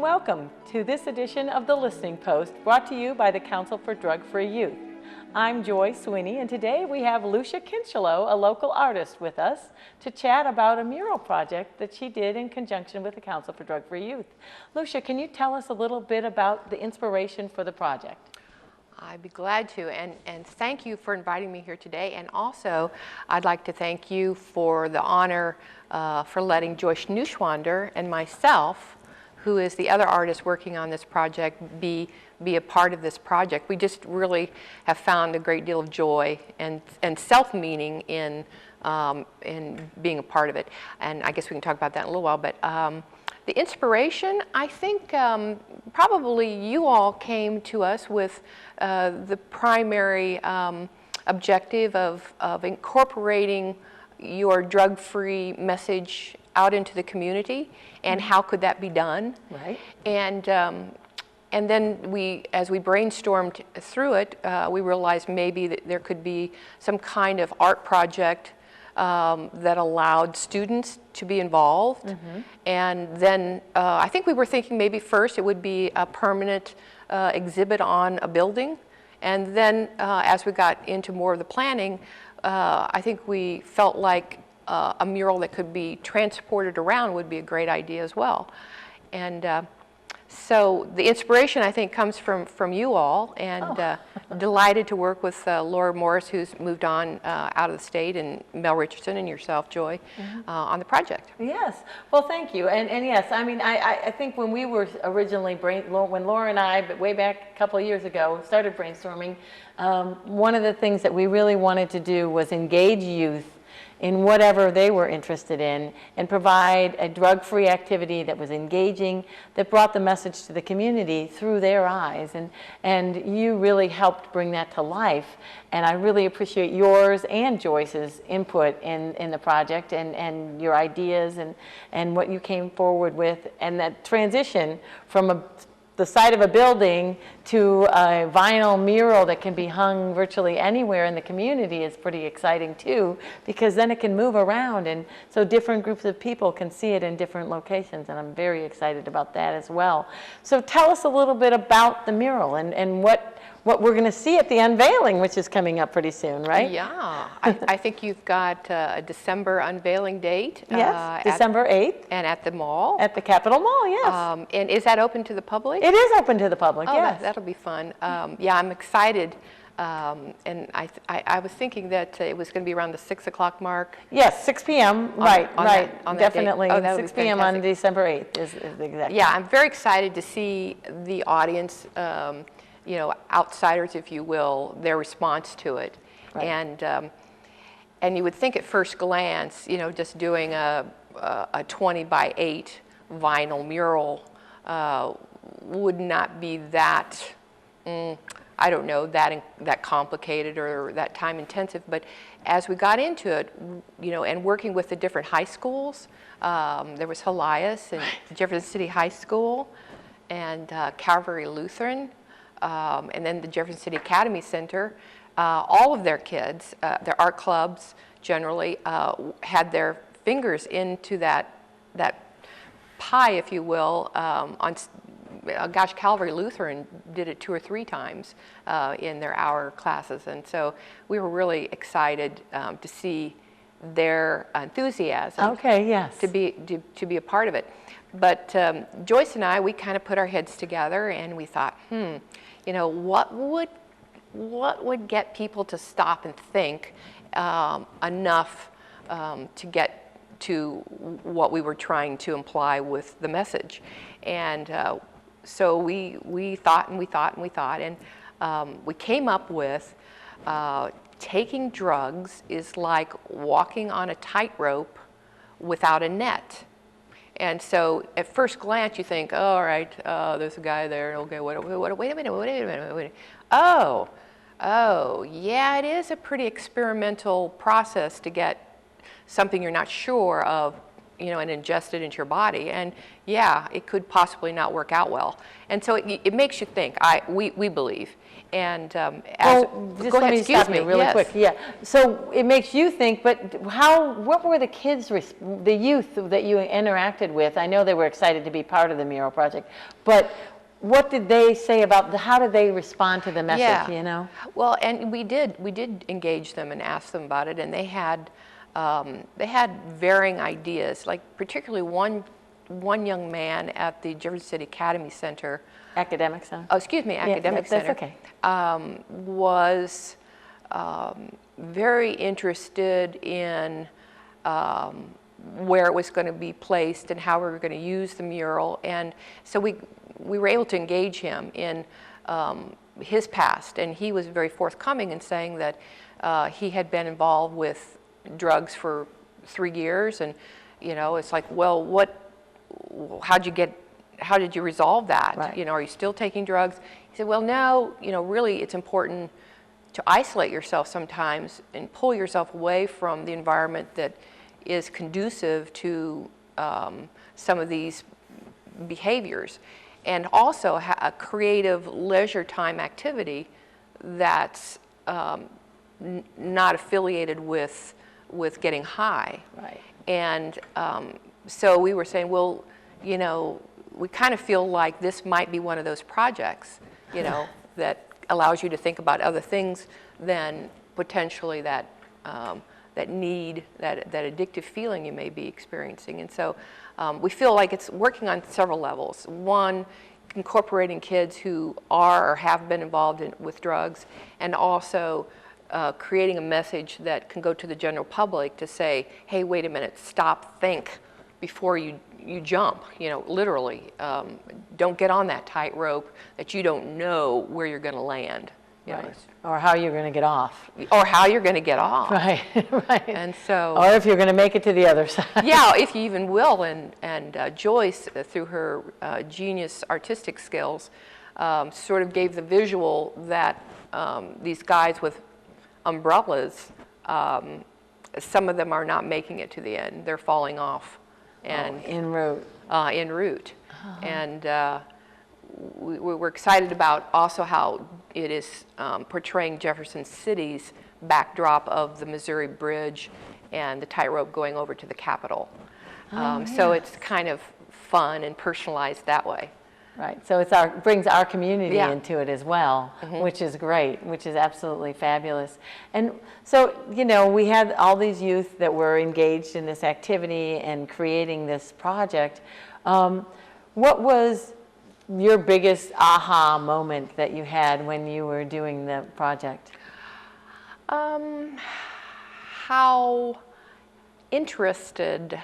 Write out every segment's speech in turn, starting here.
and welcome to this edition of The Listening Post, brought to you by the Council for Drug-Free Youth. I'm Joy Sweeney, and today we have Lucia Kincheloe, a local artist, with us to chat about a mural project that she did in conjunction with the Council for Drug-Free Youth. Lucia, can you tell us a little bit about the inspiration for the project? I'd be glad to, and thank you for inviting me here today. And also, I'd like to thank you for the honor for letting Joyce Neuschwander and myself, who is the other artist working on this project, be a part of this project. We just really have found a great deal of joy and self-meaning in being a part of it. And I guess we can talk about that in a little while, but the inspiration, I think probably you all came to us with the primary objective of incorporating your drug-free message out into the community, and how could that be done? Right. And then as we brainstormed through it, we realized maybe that there could be some kind of art project that allowed students to be involved. Mm-hmm. And then I think we were thinking maybe first it would be a permanent exhibit on a building. And then as we got into more of the planning, I think we felt like a mural that could be transported around would be a great idea as well. And so the inspiration, I think, comes from you all, and delighted to work with Laura Morris, who's moved on out of the state, and Mel Richardson and yourself, Joy, mm-hmm. On the project. Yes. Well, thank you. And yes, I mean, I think when we were originally, when Laura and I, but way back a couple of years ago, started brainstorming, one of the things that we really wanted to do was engage youth in whatever they were interested in, and provide a drug-free activity that was engaging, that brought the message to the community through their eyes. And you really helped bring that to life. And I really appreciate yours and Joyce's input in the project, and your ideas, and what you came forward with, and that transition from the side of a building to a vinyl mural that can be hung virtually anywhere in the community is pretty exciting too, because then it can move around, and so different groups of people can see it in different locations, and I'm very excited about that as well. So tell us a little bit about the mural and what we're going to see at the unveiling, which is coming up pretty soon, right? Yeah, I think you've got a December unveiling date. Yes, December 8th. And at the mall. At the Capitol Mall, yes. And is that open to the public? It is open to the public, oh, yes. That'll be fun. Yeah, I'm excited. And I was thinking that it was going to be around the 6 o'clock mark. Yes, 6 p.m. Right, definitely. Oh, 6 p.m. on December 8th is the exact. Yeah, I'm very excited to see the audience, you know, outsiders, if you will, their response to it. Right. And you would think at first glance, you know, just doing a 20 by 8 vinyl mural would not be that, I don't know, that complicated or that time intensive. But as we got into it, you know, and working with the different high schools, there was Helias and Jefferson City High School and Calvary Lutheran, and then the Jefferson City Academy Center. All of their kids, their art clubs generally, had their fingers into that pie, if you will. Gosh, Calvary Lutheran did it 2 or 3 times in their hour classes, and so we were really excited to see their enthusiasm. Okay, yes. To be a part of it. But Joyce and I, we kind of put our heads together, and we thought, you know, what would get people to stop and think enough to get to what we were trying to imply with the message? And so we thought and we thought and we thought, and we came up with taking drugs is like walking on a tightrope without a net. And so at first glance you think, oh, all right, there's a guy there, okay, wait a minute. Oh, yeah, it is a pretty experimental process to get something you're not sure of, and ingest it into your body. And yeah, it could possibly not work out well. And so it makes you think, we believe. And well, just let me stop you really quick. Yeah. So it makes you think, but what were the kids, the youth that you interacted with? I know they were excited to be part of the mural project, but what did they say about how did they respond to the message, you know? Well, and we did engage them and ask them about it, and they had varying ideas, like particularly one young man at the Jefferson City Academy Center. Academic Center? Oh, excuse me, Academic Center. That's okay. Was very interested in where it was going to be placed and how we were going to use the mural. And so we were able to engage him in his past. And he was very forthcoming in saying that he had been involved with drugs for 3 years. And, it's like, well, how did you resolve that? Right. Are you still taking drugs? He said, well, no, really it's important to isolate yourself sometimes and pull yourself away from the environment that is conducive to some of these behaviors. And also a creative leisure time activity that's not affiliated with getting high. Right. And so we were saying, well, we kind of feel like this might be one of those projects, that allows you to think about other things than potentially that addictive feeling you may be experiencing. And so we feel like it's working on several levels. One, incorporating kids who are or have been involved with drugs, and also creating a message that can go to the general public to say, hey, wait a minute, stop, think before you jump, literally. Don't get on that tightrope that you don't know where you're going to land. Right. Or how you're going to get off. Or how you're going to get off. Right, right. And so. Or if you're going to make it to the other side. Yeah, if you even will. And Joyce, through her genius artistic skills, sort of gave the visual that these guys with umbrellas, some of them are not making it to the end. They're falling off. And en route. En route. And we're excited about also how it is portraying Jefferson City's backdrop of the Missouri Bridge and the tightrope going over to the Capitol. So it's kind of fun and personalized that way. Right, so it's brings our community into it as well, which is great, which is absolutely fabulous. And so, we had all these youth that were engaged in this activity and creating this project. What was your biggest aha moment that you had when you were doing the project? How interested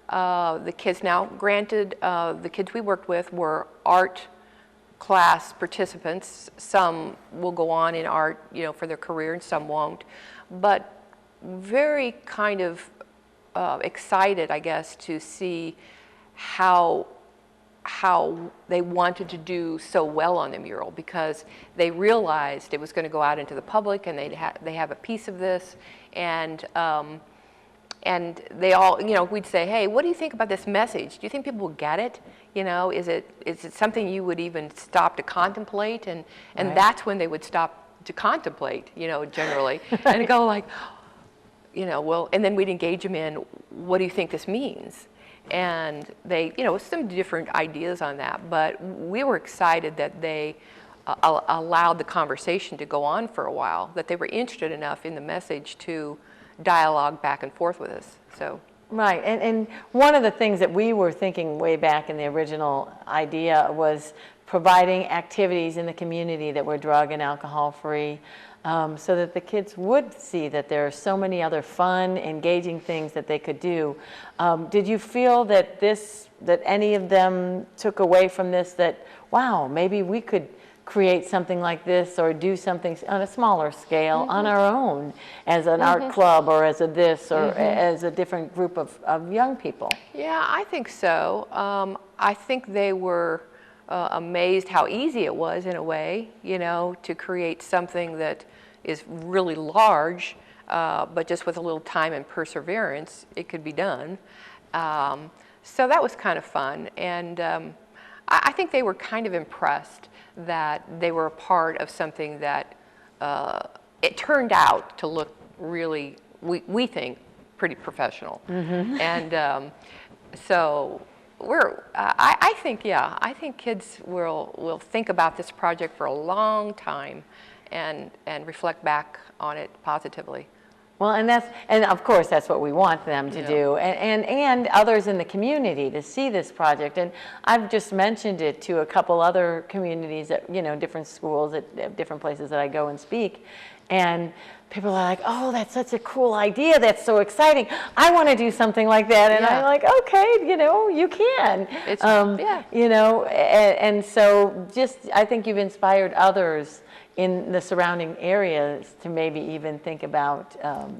the kids. Now, granted, the kids we worked with were art class participants. Some will go on in art, for their career, and some won't. But very kind of excited, I guess, to see how they wanted to do so well on the mural, because they realized it was going to go out into the public, and they have a piece of this, and they all, we'd say, hey, what do you think about this message? Do you think people will get it? Is it something you would even stop to contemplate? And Right. That's when they would stop to contemplate, generally, and go like, well, and then we'd engage them in, what do you think this means? And they, some different ideas on that, but we were excited that they allowed the conversation to go on for a while, that they were interested enough in the message to dialogue back and forth with us. So. Right, and one of the things that we were thinking way back in the original idea was providing activities in the community that were drug and alcohol free, so that the kids would see that there are so many other fun, engaging things that they could do. Did you feel that any of them took away from this that, wow, maybe we could create something like this or do something on a smaller scale on our own as an art club or as as a different group of young people? Yeah, I think so. I think they were amazed how easy it was, in a way, to create something that is really large, but just with a little time and perseverance, it could be done. So that was kind of fun, and I think they were kind of impressed that they were a part of something that it turned out to look really, we think, pretty professional. And so I think, yeah, I think kids will think about this project for a long time and reflect back on it positively. Well, and of course that's what we want them to do, and others in the community to see this project. And I've just mentioned it to a couple other communities at different schools at different places that I go and speak, and people are like, "Oh, that's such a cool idea! That's so exciting! I want to do something like that." And I'm like, "Okay, you can." It's, and so I think you've inspired others in the surrounding areas to maybe even think about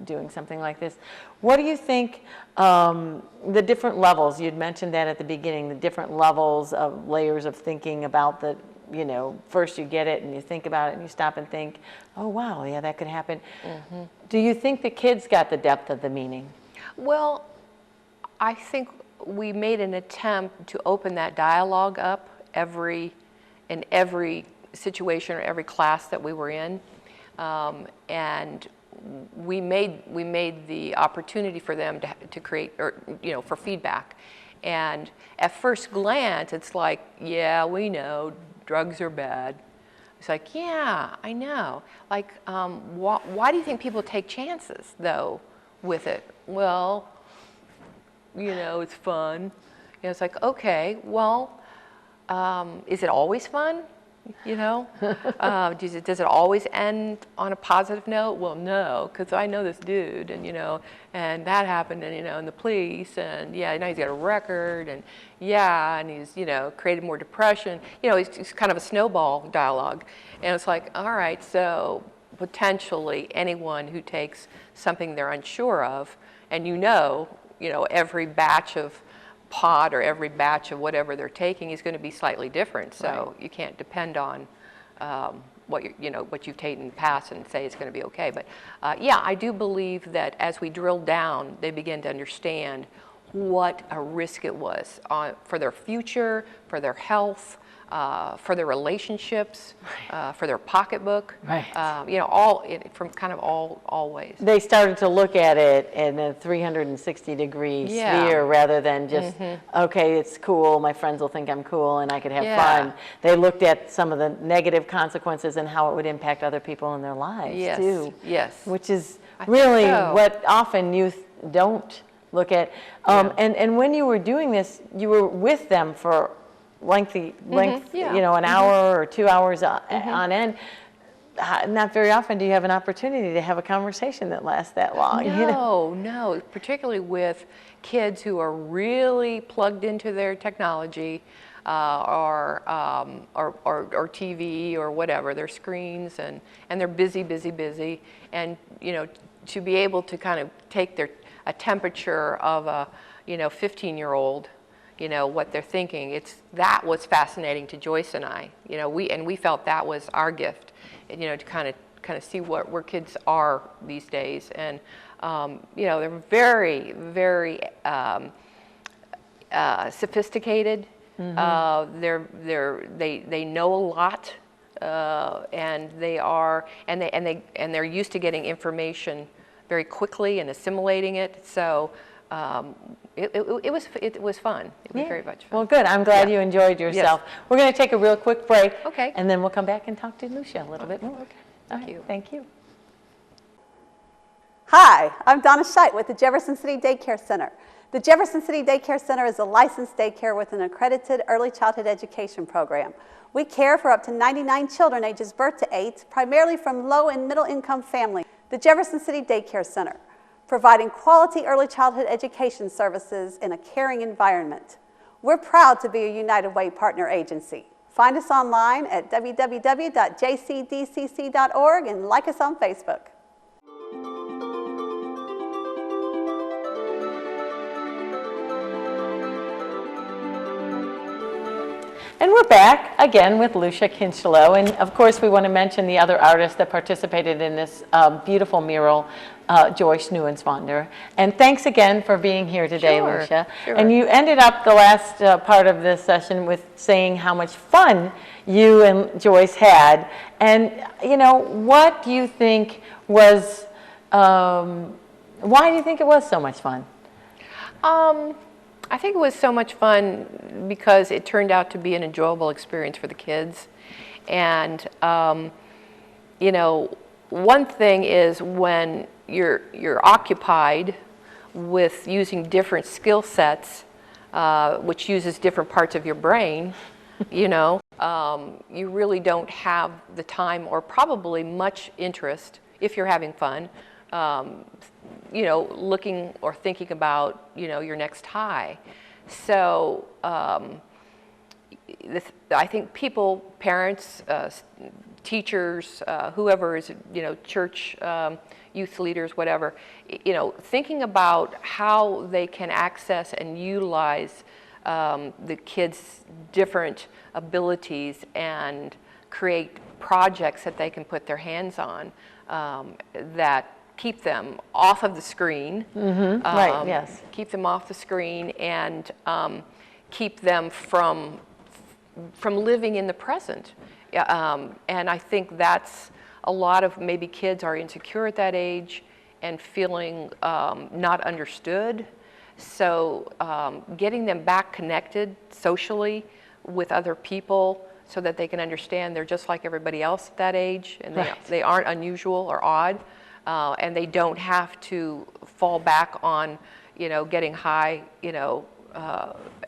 doing something like this. What do you think the different levels, you'd mentioned that at the beginning, the different levels of layers of thinking about the, first you get it and you think about it and you stop and think, oh wow, yeah, that could happen. Do you think the kids got the depth of the meaning? Well, I think we made an attempt to open that dialogue up in every situation or every class that we were in, and we made the opportunity for them to create, or for feedback. And at first glance, it's like, yeah, we know drugs are bad. It's like, yeah, I know. Like, why do you think people take chances though with it? Well, it's fun. It's like, okay, well, is it always fun? Does it always end on a positive note? Well, no, because I know this dude, and and that happened, and and the police, and yeah, now he's got a record, and yeah, and he's created more depression. It's kind of a snowball dialogue, and it's like, all right, so potentially anyone who takes something they're unsure of, and every batch of pot or every batch of whatever they're taking is going to be slightly different, so you can't depend on what you've taken in the past and say it's going to be okay. But yeah, I do believe that as we drill down, they begin to understand what a risk it was for their future, for their health, for their relationships, for their pocketbook, from kind of all ways. They started to look at it in a 360-degree sphere rather than just, okay, it's cool, my friends will think I'm cool and I could have fun. They looked at some of the negative consequences and how it would impact other people in their lives too. Yes. Which is really what often youth don't look at. And when you were doing this, you were with them for length, an hour or 2 hours on end. Not very often do you have an opportunity to have a conversation that lasts that long. No, particularly with kids who are really plugged into their technology or TV or whatever, their screens, and they're busy, and to be able to kind of take a temperature of a 15-year-old. What they're thinking. That was fascinating to Joyce and I. We felt that was our gift. To kind of see where kids are these days, and they're very, very sophisticated. They know a lot, and they're used to getting information very quickly and assimilating it. So. It was fun. It was very much fun. Well, good. I'm glad you enjoyed yourself. We're going to take a real quick break. Okay. And then we'll come back and talk to Lucia a little bit more. Okay. Thank you. Thank you. Hi, I'm Donna Scheidt with the Jefferson City Daycare Center. The Jefferson City Daycare Center is a licensed daycare with an accredited early childhood education program. We care for up to 99 children ages birth to 8, primarily from low and middle income families. The Jefferson City Daycare Center, providing quality early childhood education services in a caring environment. We're proud to be a United Way partner agency. Find us online at www.jcdcc.org and like us on Facebook. And we're back again with Lucia Kincheloe, and of course we want to mention the other artists that participated in this beautiful mural Joyce Nuenswander. And thanks again for being here today, Sure, Lucia. sure. And you ended up the last part of this session with saying how much fun you and Joyce had. And, you know, what do you think was, why do you think it was so much fun? I think it was so much fun because it turned out to be an enjoyable experience for the kids. And, you know, one thing is when you're occupied with using different skill sets, which uses different parts of your brain, you know, you really don't have the time or probably much interest, if you're having fun, you know, looking or thinking about, you know, your next high. So I think people, parents, teachers, whoever is, you know, church, youth leaders, whatever, you know, thinking about how they can access and utilize the kids' different abilities and create projects that they can put their hands on that keep them off of the screen. Right, yes. Keep them off the screen and keep them from living in the present. And I think that's a lot of maybe kids are insecure at that age and feeling not understood. So getting them back connected socially with other people so that they can understand they're just like everybody else at that age and they aren't unusual or odd. And they don't have to fall back on, you know, getting high, you know,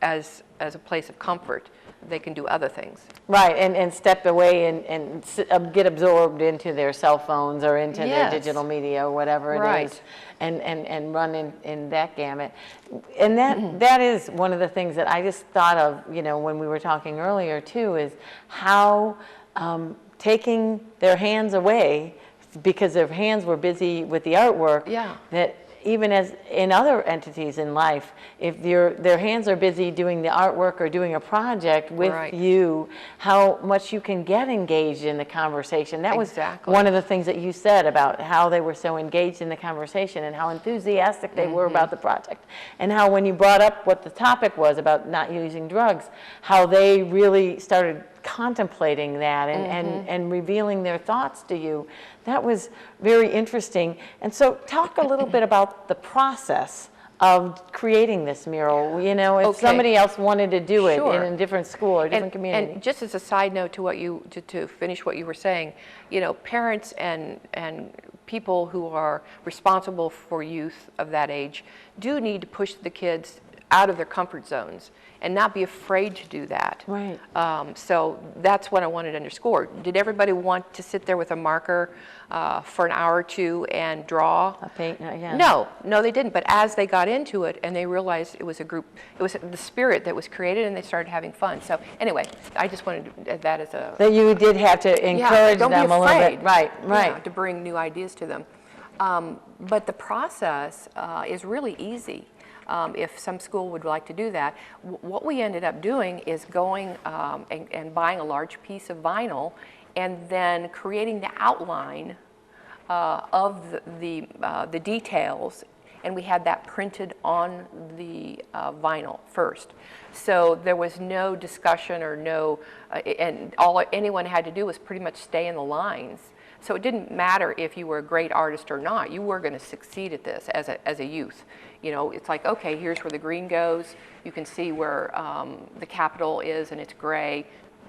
as a place of comfort. They can do other things. Right, and step away and get absorbed into their cell phones or into their digital media or whatever it is, and run in that gamut. And that is one of the things that I just thought of, you know, when we were talking earlier too, is how taking their hands away, because their hands were busy with the artwork, that even as in other entities in life, if their hands are busy doing the artwork or doing a project with you, how much you can get engaged in the conversation. That was one of the things that you said about how they were so engaged in the conversation and how enthusiastic they were about the project. And how when you brought up what the topic was about not using drugs, how they really started contemplating that and revealing their thoughts to you. That was very interesting. And so talk a little bit about the process of creating this mural. You know, if somebody else wanted to do it in a different school or a different community. And just as a side note to what to finish what you were saying, you know, parents and people who are responsible for youth of that age do need to push the kids out of their comfort zones and not be afraid to do that. Right. So that's what I wanted to underscore. Did everybody want to sit there with a marker for an hour or two and draw? No, they didn't. But as they got into it and they realized it was a group, it was the spirit that was created, and they started having fun. So anyway, I just wanted to add that as a... That you did have to encourage them a little bit. Right. Yeah, to bring new ideas to them. But the process is really easy. If some school would like to do that. What we ended up doing is going and buying a large piece of vinyl and then creating the outline of the details, and we had that printed on the vinyl first. So there was no discussion or no, and all anyone had to do was pretty much stay in the lines. So it didn't matter if you were a great artist or not, you were going to succeed at this as a youth. You know, it's like, okay, here's where the green goes. You can see where the Capitol is and it's gray.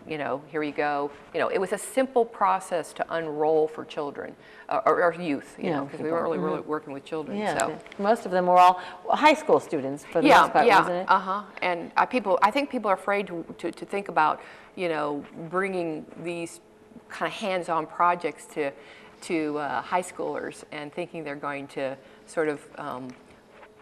You know, here you go. You know, it was a simple process to unroll for children or youth, you know, because we weren't really working with children. Yeah, so. Most of them were all high school students for the most part, wasn't it? And I think people are afraid to think about, you know, bringing these kind of hands-on projects to high schoolers and thinking they're going to sort of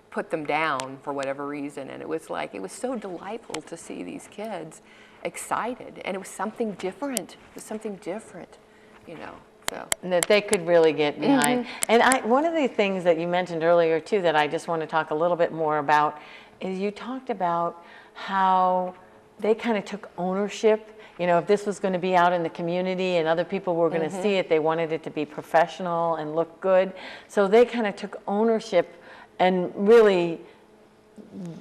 put them down for whatever reason. And it was so delightful to see these kids excited, and it was something different. It was something different, you know. So. And that they could really get behind. And one of the things that you mentioned earlier too that I just want to talk a little bit more about is you talked about how they kind of took ownership if this was going to be out in the community and other people were going to see it, they wanted it to be professional and look good. So they kind of took ownership and really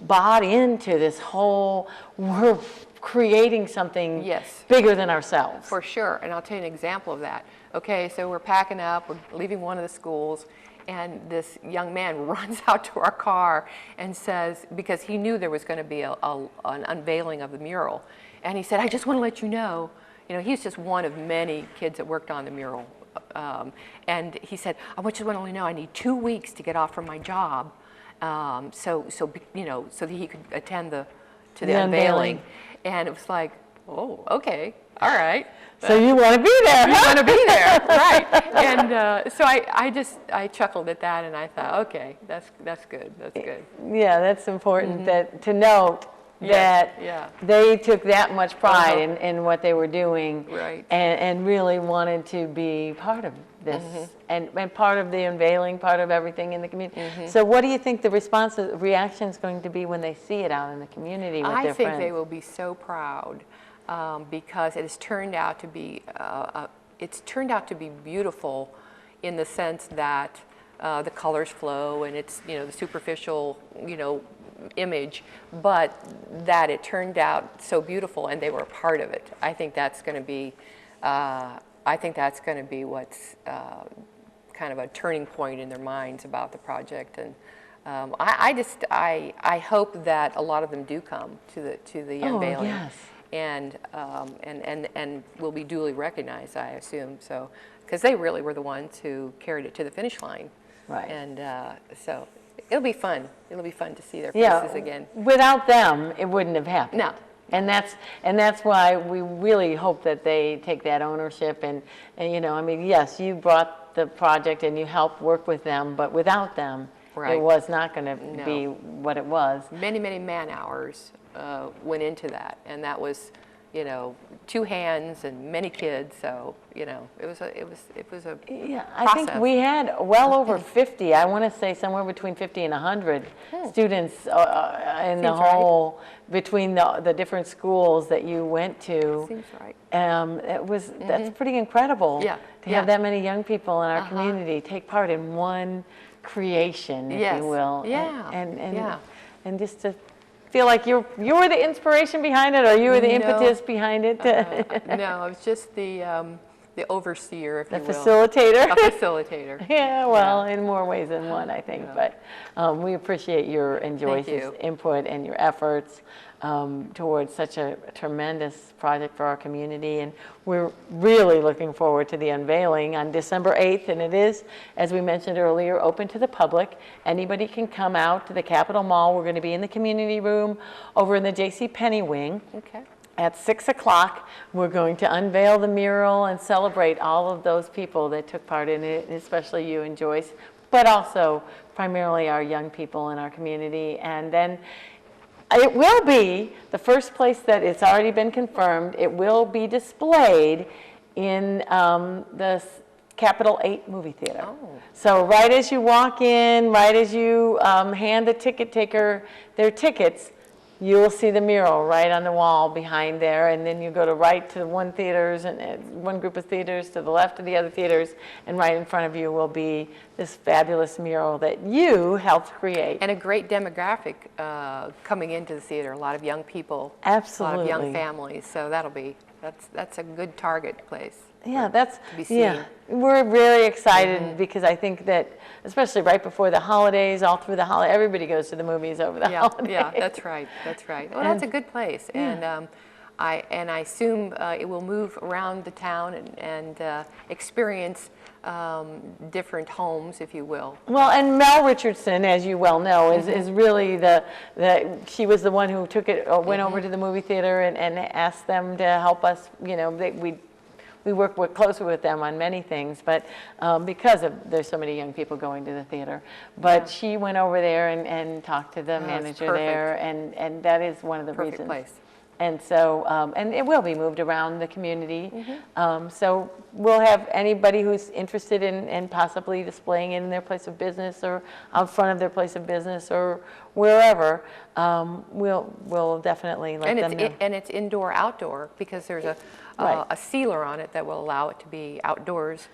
bought into this whole, we're creating something bigger than ourselves. For sure, and I'll tell you an example of that. Okay, so we're packing up, we're leaving one of the schools, and this young man runs out to our car and says, because he knew there was going to be an unveiling of the mural, and he said, I just want to let you know, he's just one of many kids that worked on the mural. And he said, I just want to let you know I need 2 weeks to get off from my job, so that he could attend the unveiling. And it was like, oh, okay, all right. So you want to be there, You want to be there, right. And so I chuckled at that, and I thought, okay, that's good, that's good. Yeah, that's important to note that they took that much pride in what they were doing, and really wanted to be part of this, and part of the unveiling, part of everything in the community. So what do you think the reaction is going to be when they see it out in the community with their friends? I think they will be so proud. Because it has turned out to be beautiful in the sense that the colors flow and it's the superficial image, but that it turned out so beautiful and they were a part of it. I think that's going to be what's kind of a turning point in their minds about the project. And I hope that a lot of them do come to the unveiling. Yes. And will be duly recognized, I assume. So, because they really were the ones who carried it to the finish line. Right. And so it'll be fun. It'll be fun to see their faces again. Without them, it wouldn't have happened. No. And that's why we really hope that they take that ownership. And yes, you brought the project and you helped work with them, but without them, it was not going to be what it was. Many, many man hours went into that, and that was, 2 hands and many kids. So it was a yeah. I think we had well over 50. I want to say somewhere between 50 and 100 students in the whole between the different schools that you went to. Seems right. That's pretty incredible. Yeah. To have that many young people in our community take part in one creation, if you will. Yeah. And just to feel like you were the inspiration behind it, or you were the impetus behind it. No, I was just the overseer, if you will. Facilitator. A facilitator. Yeah, well, in more ways than one, I think. But we appreciate your and Joyce's input and your efforts towards such a tremendous project for our community. And we're really looking forward to the unveiling on December 8th. And it is, as we mentioned earlier, open to the public. Anybody can come out to the Capitol Mall. We're going to be in the community room over in the JCPenney wing. Okay. At 6 o'clock, we're going to unveil the mural and celebrate all of those people that took part in it, especially you and Joyce, but also primarily our young people in our community. And then it will be the first place that it's already been confirmed. It will be displayed in the Capitol 8 movie theater. Oh. So right as you walk in, right as you hand the ticket taker their tickets, you'll see the mural right on the wall behind there, and then you go to right to one theaters and one group of theaters, to the left of the other theaters, and right in front of you will be this fabulous mural that you helped create. And a great demographic coming into the theater. A lot of young people. Absolutely. A lot of young families. So that's a good target place. Yeah, that's to be seen. We're very excited because I think that, especially right before the holidays, all through the holiday, everybody goes to the movies over the holidays. Yeah, that's right. That's right. Well, that's a good place, and I assume it will move around the town and experience different homes, if you will. Well, and Mel Richardson, as you well know, is really she was the one who took it, went over to the movie theater and asked them to help us. We work closer with them on many things, but because there's so many young people going to the theater. But she went over there and talked to the manager there, and that is one of the reasons. Perfect place. And so, and it will be moved around the community. So we'll have anybody who's interested in possibly displaying it in their place of business or out front of their place of business or wherever, we'll definitely let them know. And it's indoor, outdoor, because there's Right. a sealer on it that will allow it to be outdoors.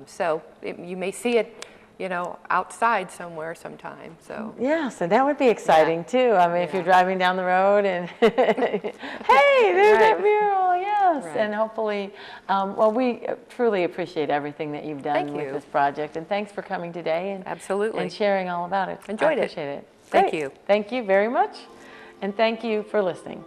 So you may see it, you know, outside somewhere sometime, so. Yeah, so that would be exciting too. I mean, if you're driving down the road and, hey, there's that mural, yes. Right. And hopefully, well, we truly appreciate everything that you've done Thank with you. this project. And thanks for coming today and, Absolutely. and sharing all about it. Enjoyed I it. appreciate it. Thank Great. you. Thank you very much. And thank you for listening.